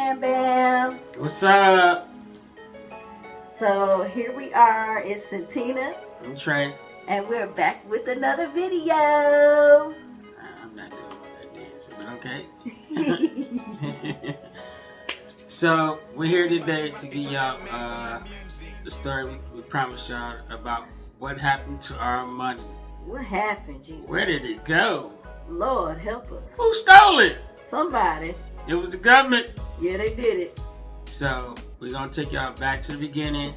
Bam Bam. What's up? So here we are. It's Santina. I'm Trey. And we're back with another video. I'm not doing that dancing, but okay. So we're here today to give y'all the story we promised y'all about what happened to our money. What happened, Jesus? Where did it go? Lord help us. Who stole it? Somebody. It was the government. Yeah, they did it. So we're gonna take y'all back to the beginning,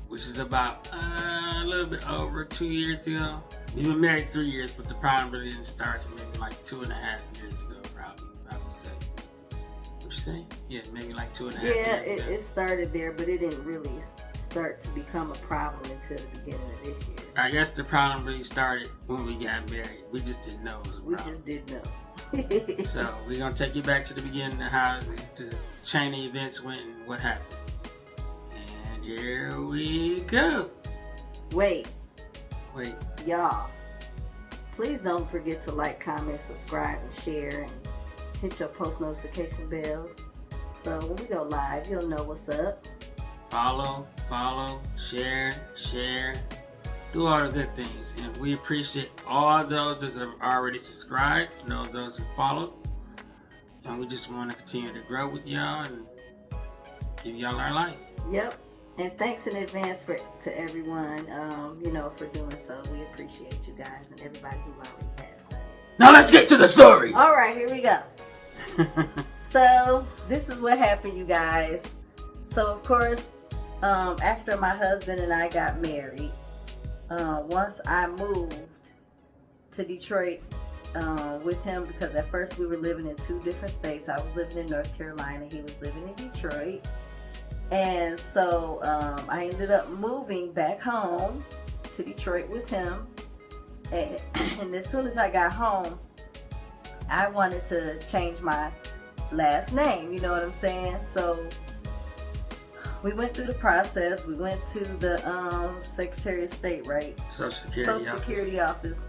which is about a little bit over 2 years ago. We've been married 3 years, but the problem really didn't start until maybe like 2.5 years ago, probably. I would say. What you say? Yeah, maybe like 2.5 years ago. Yeah, it started there, but it didn't really start to become a problem until the beginning of this year. I guess the problem really started when we got married. We just didn't know it was a problem. We just didn't know. So we're gonna take you back to the beginning of how the chain of events went and what happened. And here we go. Wait. Y'all. Please don't forget to like, comment, subscribe, and share, and hit your post notification bells. So when we go live, you'll know what's up. Follow, share. Do all the good things. And we appreciate all those that have already subscribed, those who followed. And we just want to continue to grow with y'all and give y'all our life. Yep. And thanks in advance to everyone, for doing so. We appreciate you guys and everybody who already has done it. Now let's get to the story. All right, here we go. So this is what happened, you guys. So of course, after my husband and I got married, once I moved to Detroit with him, because at first we were living in 2 different states. I was living in North Carolina, he was living in Detroit. And so I ended up moving back home to Detroit with him. And as soon as I got home, I wanted to change my last name, you know what I'm saying? So we went through the process. We went to the Secretary of State, right? Social Security office.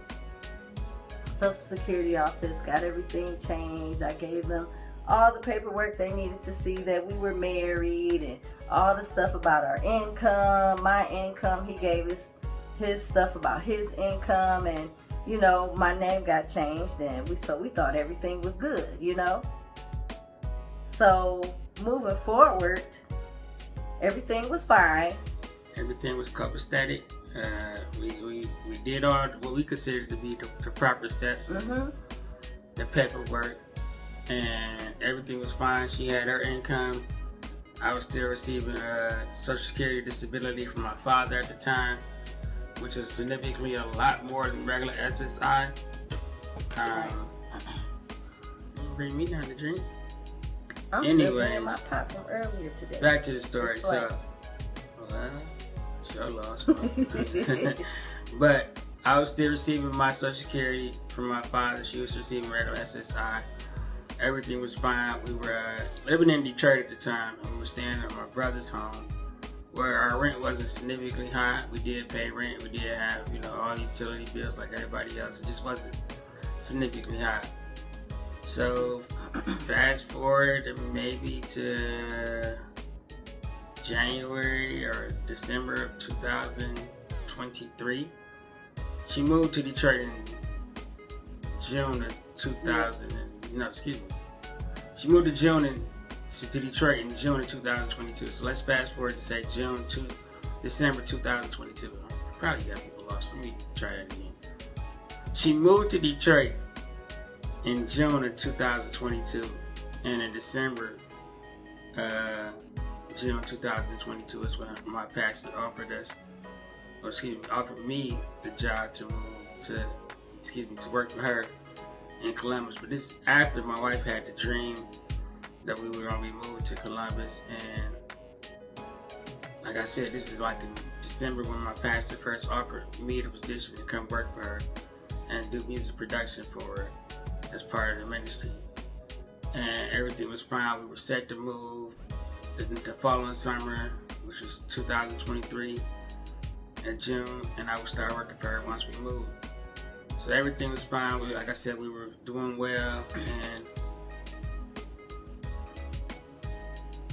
Social Security office, got everything changed. I gave them all the paperwork they needed to see that we were married and all the stuff about our income, my income. He gave us his stuff about his income, and my name got changed, and we thought everything was good, So moving forward, everything was fine. Everything was copacetic. We did all what we considered to be the proper steps, the paperwork, and everything was fine. She had her income. I was still receiving Social Security disability from my father at the time, which was significantly a lot more than regular SSI. Bring me down to drink. I'm still in my pot from earlier today. Back to the story. So, sure lost. But I was still receiving my Social Security from my father. She was receiving regular SSI. Everything was fine. We were living in Detroit at the time, and we were staying at my brother's home, where our rent wasn't significantly high. We did pay rent. We did have, all utility bills like everybody else. It just wasn't significantly high. So, fast forward maybe to January or December of 2023. She moved to Detroit in June of 2000. She moved to Detroit in June of 2022. So let's fast forward to say December 2022. Probably got people lost. Let me try that again. She moved to Detroit in June of 2022, and in December, June 2022 is when my pastor offered me the job to move to work for her in Columbus. But this is after my wife had the dream that we were going to be moving to Columbus. And like I said, this is like in December when my pastor first offered me the position to come work for her and do music production for her as part of the ministry. And everything was fine. We were set to move the following summer, which was 2023 in June, and I would start working for her once we moved. So everything was fine. Like I said, we were doing well, and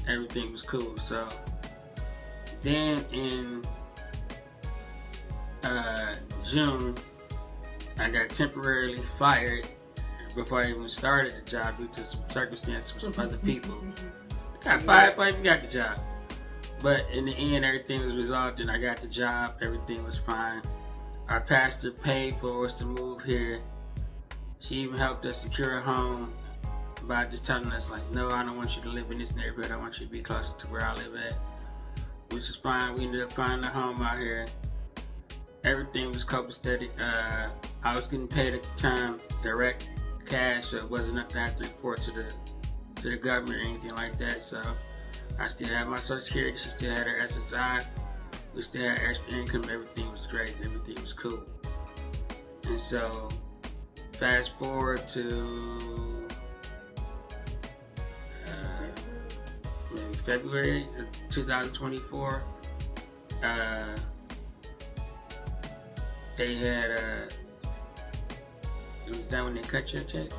everything was cool. So then in June, I got temporarily fired before I even started the job due to some circumstances with some other people. I got fired before I even got the job. But in the end, everything was resolved and I got the job. Everything was fine. Our pastor paid for us to move here. She even helped us secure a home by just telling us, like, no, I don't want you to live in this neighborhood. I want you to be closer to where I live at, which is fine. We ended up finding a home out here. Everything was copacetic. I was getting paid at the time direct cash, so it wasn't nothing I had to report to the government or anything like that. So I still had my Social Security. She still had her SSI. We still had extra income. Everything was great. Everything was cool. And so fast forward to maybe February of 2024. They had it was that when they cut your check?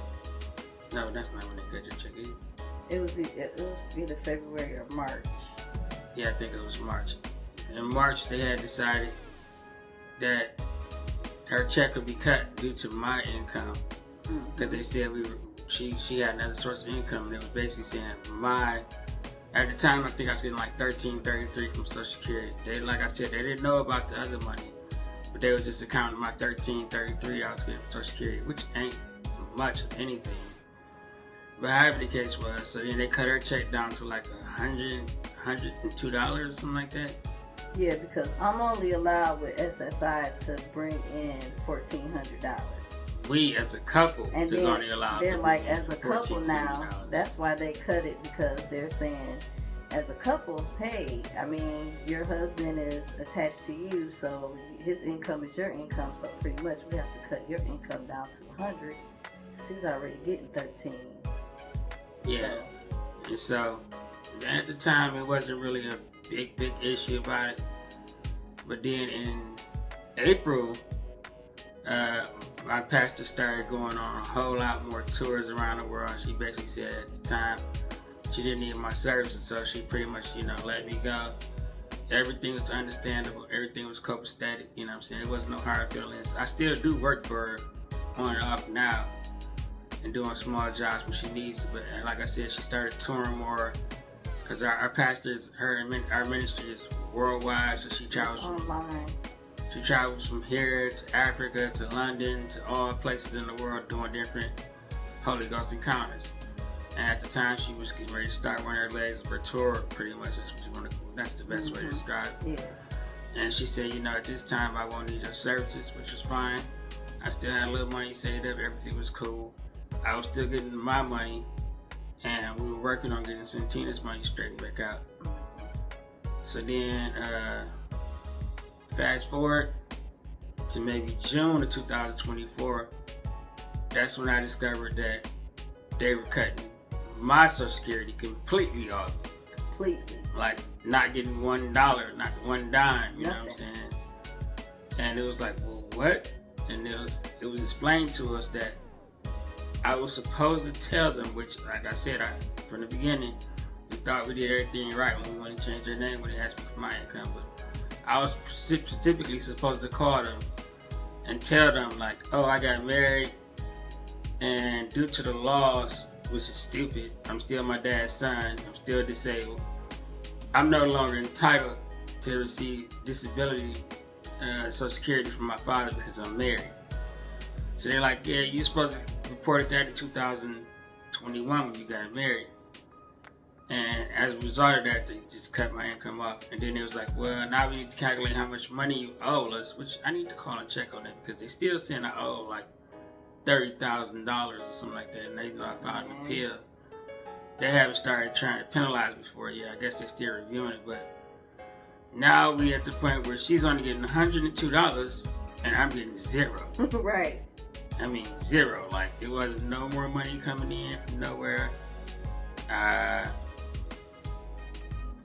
No, that's not when they cut your check either. It was either February or March. Yeah, I think it was March. In March, they had decided that her check would be cut due to my income, because they said she had another source of income. And they was basically saying at the time I think I was getting like $13.33 from Social Security. They, like I said, they didn't know about the other money, but they was just accounting my $13.33 I was getting from Social Security, which ain't much of anything. But however the case was, so then they cut her check down to like $102 or something like that. Yeah, because I'm only allowed with SSI to bring in $1,400. We as a couple and is then, only allowed they're to like, bring in as a couple now, $1,400. that's why they cut it, because they're saying, as a couple, hey, I mean, your husband is attached to you, so his income is your income, so pretty much we have to cut your income down to 100, because he's already getting 13. Yeah. And so at the time it wasn't really a big issue about it. But then in April, my pastor started going on a whole lot more tours around the world. She basically said at the time she didn't need my services, so she pretty much, let me go. Everything was understandable. Everything was copacetic. You know what I'm saying? It wasn't no hard feelings. I still do work for her on and off now, and doing small jobs when she needs it. But like I said, she started touring more, because our pastors, our ministry is worldwide, so she travels online. She travels from here to Africa to London to all places in the world doing different Holy Ghost encounters. And at the time, she was getting ready to start one of her legs of her tour. Pretty much, that's the best way to describe it. Yeah. And she said, at this time I won't need your services, which was fine. I still had a little money saved up. Everything was cool. I was still getting my money, and we were working on getting Santina's money straightened back out. So then, fast forward to maybe June of 2024, that's when I discovered that they were cutting my Social Security completely off. Completely. Like, not getting $1, not one dime, you know what I'm saying? And it was like, well, what? And it was explained to us that I was supposed to tell them, which, like I said, from the beginning, we thought we did everything right when we wanted to change their name when they asked me for my income. But I was specifically supposed to call them and tell them, like, oh, I got married, and due to the laws, which is stupid, I'm still my dad's son, I'm still disabled, I'm no longer entitled to receive disability Social Security from my father because I'm married. So they're like, yeah, you're supposed to report that in 2021 when you got married. And as a result of that, they just cut my income off. And then it was like, well, now we need to calculate how much money you owe us, which I need to call and check on that, because they still saying I owe like $30,000 or something like that. And they know I filed an appeal. They haven't started trying to penalize me for it yet. I guess they're still reviewing it. But now we at the point where she's only getting $102 and I'm getting zero. Right. I mean, zero. Like, it wasn't no more money coming in from nowhere.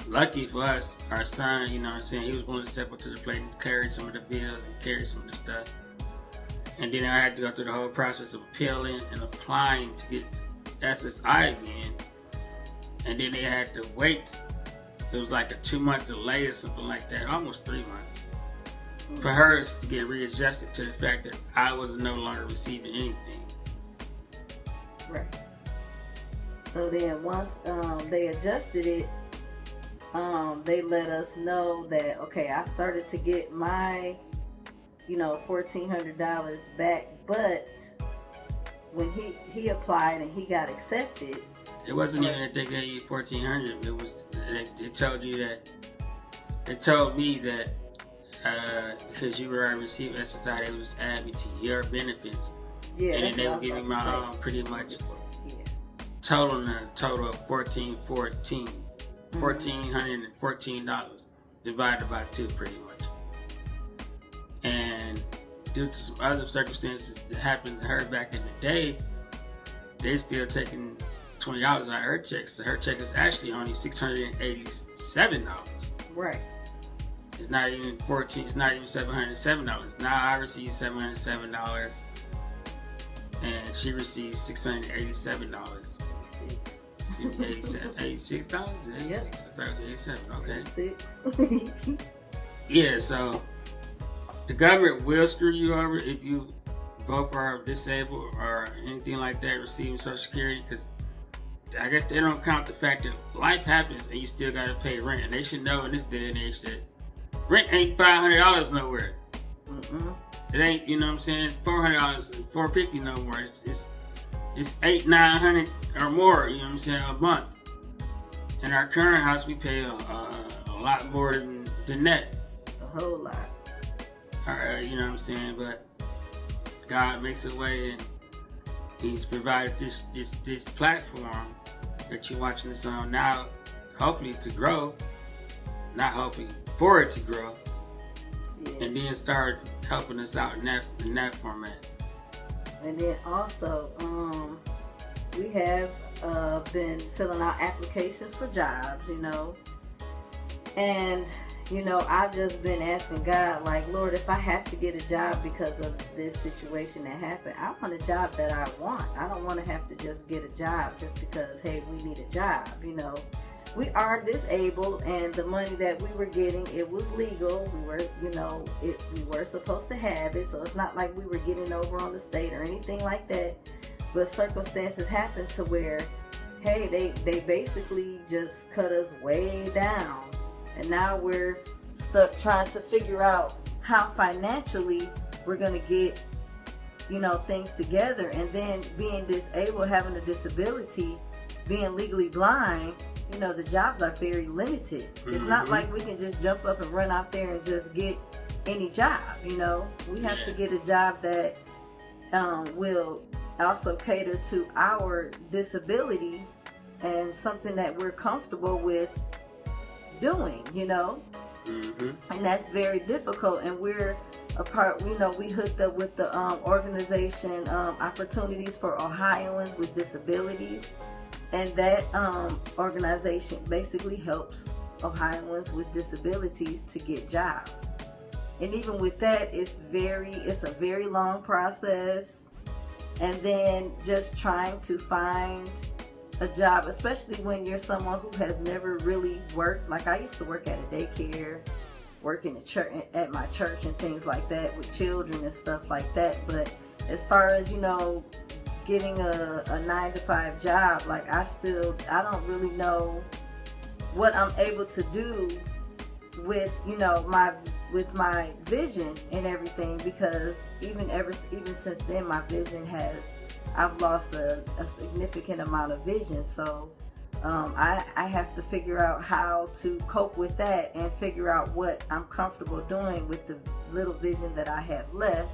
Lucky for us, our son, he was willing to step up to the plate and carry some of the bills and carry some of the stuff. And then I had to go through the whole process of appealing and applying to get SSI again. and then they had to wait. It was like a 2-month delay or something like that, almost 3 months, for her to get readjusted to the fact that I was no longer receiving anything. Right. So then once they adjusted it, they let us know that, okay, I started to get my, $1,400 back, but when he applied and he got accepted, it wasn't even that they gave you $1,400. It was they told you that they told me that because you were receiving SSI, they was adding me to your benefits, and then they were giving my pretty much total of $1,414 divided by 2 pretty much. And due to some other circumstances that happened to her back in the day, they're still taking $20 out of her check. So her check is actually only $687. Right. It's not even it's not even $707. Now I receive $707 and she receives $687. $86? 86? Yep. I thought it was 87. Okay. 86. Yeah, so the government will screw you over if you both are disabled or anything like that receiving Social Security, because I guess they don't count the fact that life happens and you still got to pay rent. And they should know in this day and age that rent ain't $500 nowhere. Mm-mm. It ain't, you know what I'm saying, $400, $450 no more. It's $800-900 or more, you know what I'm saying, a month. In our current house, we pay a lot more than that. A whole lot. You know what I'm saying, but God makes a way, and He's provided this platform that you're watching this on now, hopefully to grow, not hopefully, for it to grow, yes. And then start helping us out in that format. And then also, we have been filling out applications for jobs, and I've just been asking God, like, Lord, if I have to get a job because of this situation that happened, I want a job that I want. I don't want to have to just get a job just because, hey, we need a job, We are disabled, and the money that we were getting, it was legal. We were, we were supposed to have it, so it's not like we were getting over on the state or anything like that. But circumstances happened to where, hey, they basically just cut us way down. And now we're stuck trying to figure out how financially we're going to get, things together. And then being disabled, having a disability, being legally blind, the jobs are very limited. Mm-hmm. It's not like we can just jump up and run out there and just get any job, We have to get a job that will also cater to our disability and something that we're comfortable with doing, Mm-hmm. And that's very difficult. And we're a part, we hooked up with the organization Opportunities for Ohioans with Disabilities. And that organization basically helps Ohioans with disabilities to get jobs. And even with that, it's a very long process. And then just trying to find a job, especially when you're someone who has never really worked. Like, I used to work at a daycare, work in a church, at my church and things like that with children and stuff like that. But as far as, getting a 9-to-5 job, like, I don't really know what I'm able to do with, with my vision and everything, because even since then, my vision I've lost a significant amount of vision. So I have to figure out how to cope with that and figure out what I'm comfortable doing with the little vision that I have left.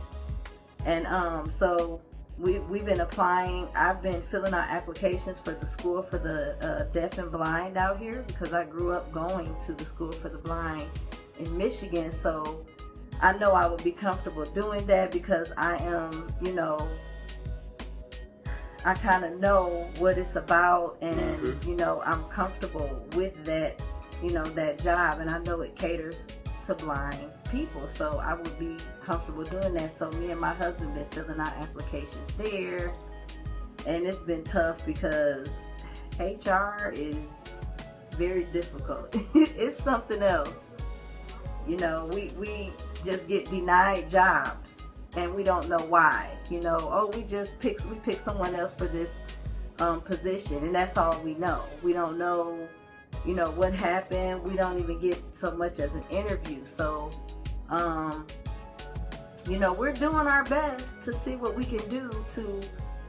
And so we've been applying. I've been filling out applications for the school for the deaf and blind out here, because I grew up going to the school for the blind in Michigan. So I know I would be comfortable doing that, because I am, I kind of know what it's about, and I'm comfortable with that, that job, and I know it caters to blind people, so I would be comfortable doing that. So me and my husband been filling out applications there, and it's been tough because HR is very difficult. It's something else. You know, we just get denied jobs and we don't know why. You know, oh, we pick someone else for this position, and that's all we know. We don't know, you know, what happened. We don't even get so much as an interview. So, you know, we're doing our best to see what we can do to,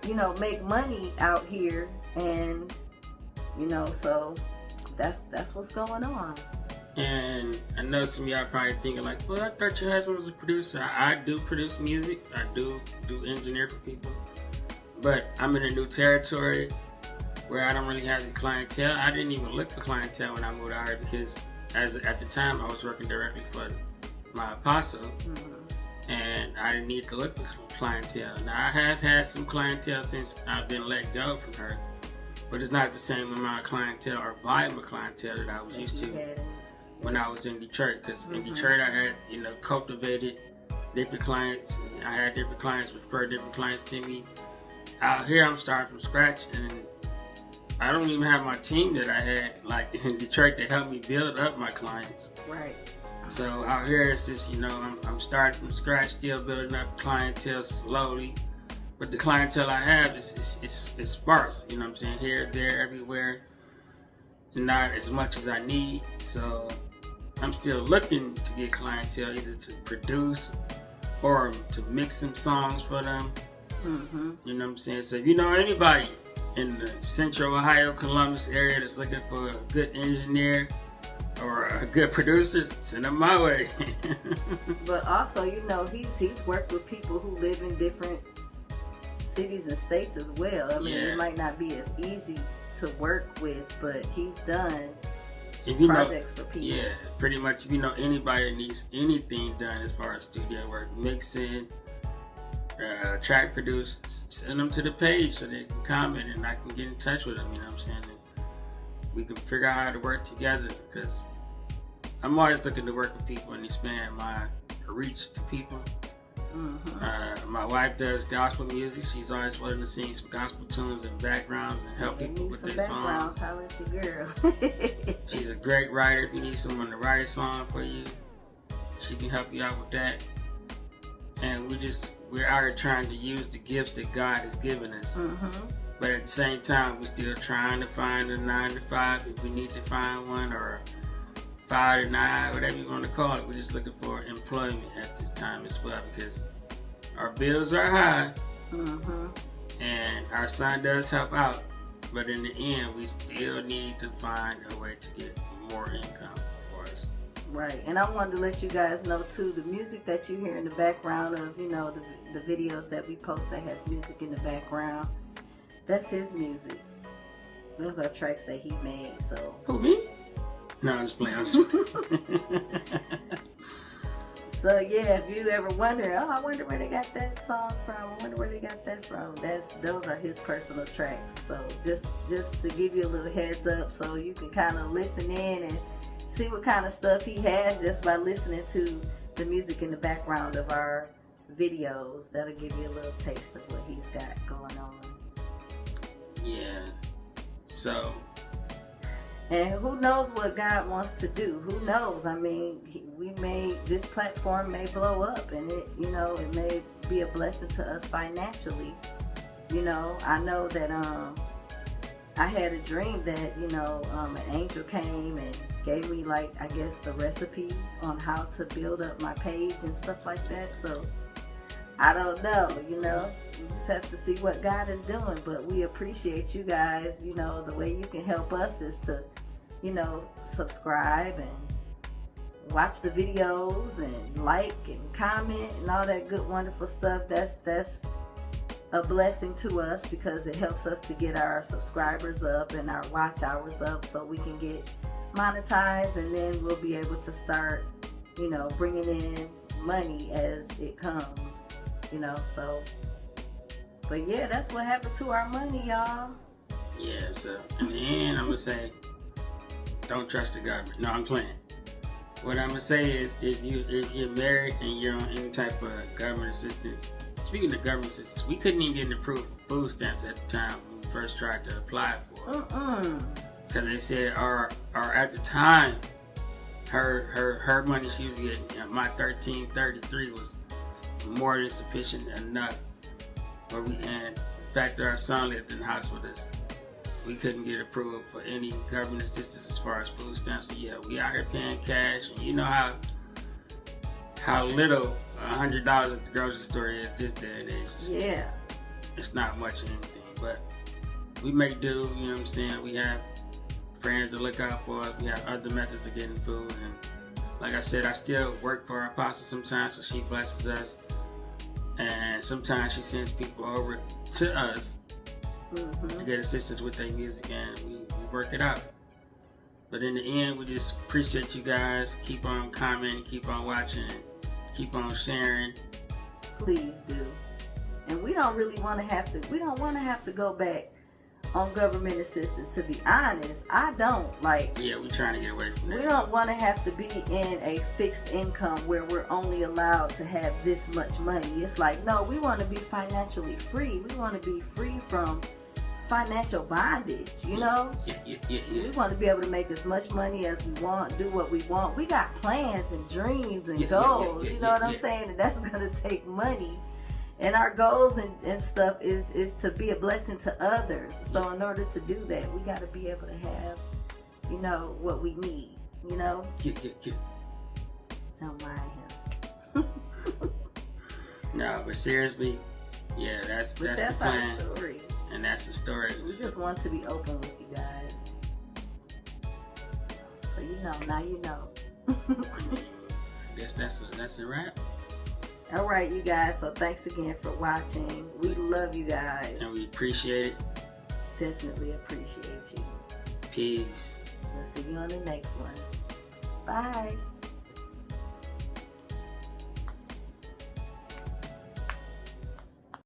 you know, make money out here, and you know, so that's what's going on. And I know some of y'all probably thinking like, well, I thought your husband was a producer. I do produce music. I do engineer for people. But I'm in a new territory where I don't really have the clientele. I didn't even look for clientele when I moved out here because at the time I was working directly for my apostle. Mm-hmm. And I didn't need to look for clientele. Now I have had some clientele since I've been let go from her. But it's not the same amount of clientele or volume of clientele that I was used to when I was in Detroit. Because in Detroit I had, you know, cultivated different clients. I had different clients refer different clients to me. Out here I'm starting from scratch, and I don't even have my team that I had like in Detroit to help me build up my clients. Right. So out here it's just, you know, I'm starting from scratch, still building up clientele slowly. But the clientele I have is sparse, you know what I'm saying? Here, there, everywhere. Not as much as I need. So I'm still looking to get clientele either to produce or to mix some songs for them. Mm-hmm. You know what I'm saying? So if you know anybody in the Central Ohio, Columbus area that's looking for a good engineer or a good producer, send them my way. But also, you know, he's worked with people who live in different cities and states as well. I mean, it might not be as easy to work with, but he's done projects for people. Yeah, pretty much. If you know anybody that needs anything done as far as studio work, mixing, track produced, send them to the page so they can comment and I can get in touch with them, you know what I'm saying? And we can figure out how to work together, because I'm always looking to work with people and expand my reach to people. Mm-hmm. My wife does gospel music. She's always wanting to sing some gospel tunes and backgrounds and help people with their songs. Holla at your girl. She's a great writer. If you need someone to write a song for you, she can help you out with that. And we're out here trying to use the gifts that God has given us. Mm-hmm. But at the same time, we're still trying to find a 9 to 5 if we need to find one, or 5 to 9, whatever you want to call it. We're just looking for employment at this time as well, because our bills are high. Mm-hmm. And our son does help out. But in the end, we still need to find a way to get more income for us. Right, and I wanted to let you guys know too, the music that you hear in the background of, you know, the videos that we post that has music in the background, that's his music. Those are tracks that he made. So who, me? No, I'm just playing. So yeah, if you ever wonder, I wonder where they got that song from, I wonder where they got that from, those are his personal tracks. So just to give you a little heads up, so you can kind of listen in and see what kind of stuff he has just by listening to the music in the background of our videos. That'll give you a little taste of what he's got going on. Yeah. So. And who knows what God wants to do? Who knows? I mean, this platform may blow up, and it may be a blessing to us financially. You know, I know that I had a dream that an angel came and gave me, like, I guess, the recipe on how to build up my page and stuff like that. So I don't know, you just have to see what God is doing. But we appreciate you guys. The way you can help us is to, subscribe and watch the videos and like and comment and all that good, wonderful stuff. That's a blessing to us, because it helps us to get our subscribers up and our watch hours up, so we can get monetized, and then we'll be able to start, bringing in money as it comes, so. But yeah, that's what happened to our money, y'all. Yeah, so in the end, I'm gonna say, don't trust the government. No, I'm playing. What I'm gonna say is, if you're married and you're on any type of government assistance, speaking of government assistance, we couldn't even get an approved food stamps at the time when we first tried to apply for Because they said, or at the time, her money she was getting, my $13.33 was more than sufficient enough. But and the fact that our son lived in the house with us, we couldn't get approved for any government assistance as far as food stamps. So yeah, we out here paying cash, and you know how little $100 at the grocery store is this day and age. Yeah. It's not much of anything, but we make do, you know what I'm saying? We have friends to look out for us. We have other methods of getting food. And like I said, I still work for our apostle sometimes, so she blesses us. And sometimes she sends people over to us to get assistance with their music, and we work it out. But in the end, we just appreciate you guys. Keep on commenting, keep on watching, keep on sharing. Please do. And we don't really want to have to go back on government assistance, to be honest. I don't. Yeah, we're trying to get away from that. We don't want to have to be in a fixed income where we're only allowed to have this much money. It's like, no, we want to be financially free. We want to be free from financial bondage, you know? Yeah. We want to be able to make as much money as we want, do what we want. We got plans and dreams and goals, you know what I'm saying? And that's going to take money. And our goals and stuff is to be a blessing to others. So in order to do that, we got to be able to have, you know, what we need, you know? Yeah. Don't mind him. No, but seriously, yeah, that's the plan. Our story. And that's the story. We just want to be open with you guys. So you know, now you know. I guess that's a wrap. All right, you guys. So thanks again for watching. We love you guys. And we appreciate it. Definitely appreciate you. Peace. We'll see you on the next one. Bye.